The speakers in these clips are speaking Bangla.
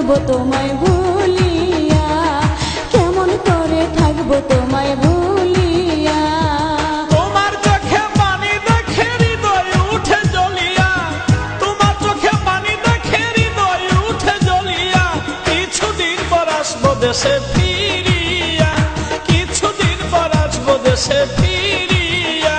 থাকবো তোমায় ভুলিয়া, কেমন করে থাকবো তোমায় ভুলিয়া। তোমার চোখে পানি দেখে হৃদয় উঠে জ্বলিয়া, তোমার চোখে পানি দেখে হৃদয় উঠে জ্বলিয়া। কিছুদিন পর আসবো দেশে ফিরিয়া, কিছুদিন পর আসবো দেশে ফিরিয়া।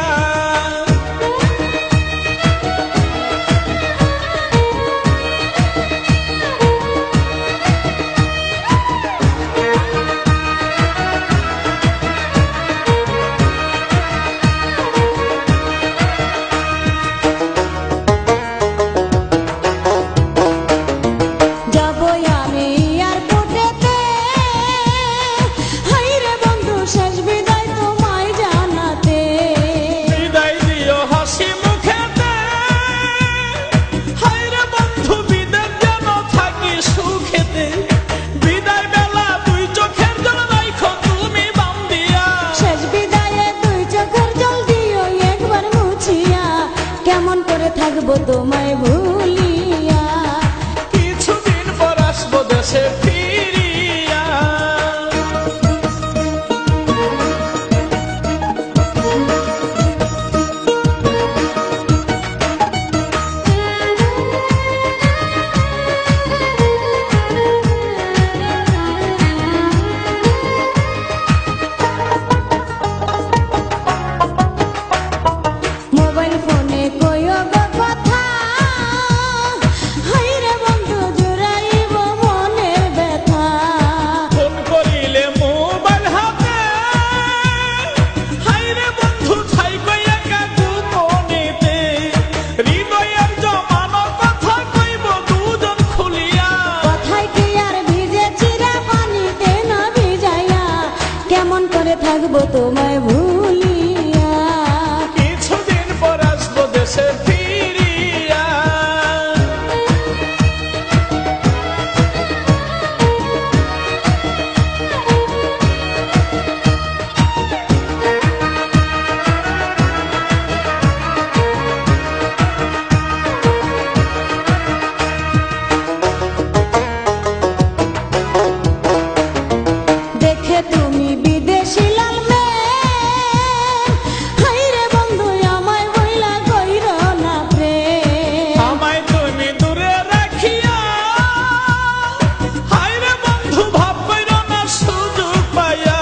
কেমন করে থাকবো তোমায় ভুলিয়া, কিছুদিন পর আসবো দেশে ফিরিয়া। মোবাইল ফোনে কইও গো কথা, হাইরে বন্ধু জুড়াইব মনের ব্যথা। ফোন করিলে মোবাইল হাতে, হাইরে বন্ধু থাইকো একা গোপনেতে। হৃদয়ের জমানো কথা কইব দুজন খুলিয়া, কথায় কি আর ভিজে চিরা পানিতে না ভিজাইয়া, কেমন করে থাকবো তোমায় ভুলিয়া। কিছুদিন পর আসবো দেশে ফিরিয়া। দেখে তুমি বিদেশি লাল মেয়ে, হাইরে বন্ধু আমায় বইলা কইর না প্রেম। আমায় তুমি দূরে রাখিয়া, হায়রে বন্ধু ভাব কইরো না সুযোগ পাইয়া।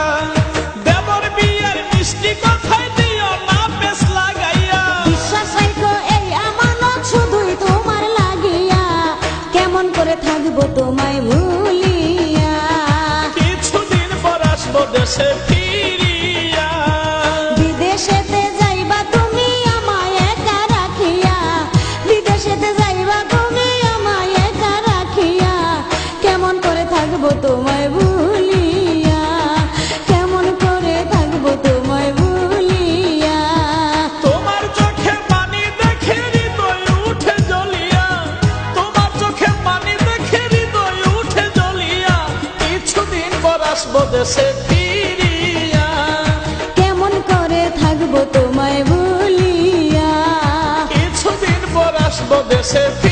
দেবর বিয়ের মিষ্টি কথাই দিও না পেছ লাগাইয়া। বিশ্বাস রাখো এই আমানত শুধুই তোমার লাগিয়া, কেমন করে থাকবো তোমায় ভুলিয়া। কিছুদিন পর আসবো দেশে ফিরিয়া। বিদেশেতে যাইবা তুমি আমায় একা রাখিয়া, বিদেশেতে যাইবা তুমি আমায় একা রাখিয়া, কেমন করে থাকবো তোমায় ভুলিয়া, কেমন করে থাকবো তোমায় ভুলিয়া। তোমার চোখে পানি দেখে হৃদয় উঠে জ্বলিয়া, তোমার চোখে পানি দেখে হৃদয় উঠে জ্বলিয়া। কিছুদিন পর আসবো দেশে ফিরিয়া। কেমন করে থাকবো তোমায় ভুলিয়া, কিছুদিন পর আসবো দেশে ফিরিয়া।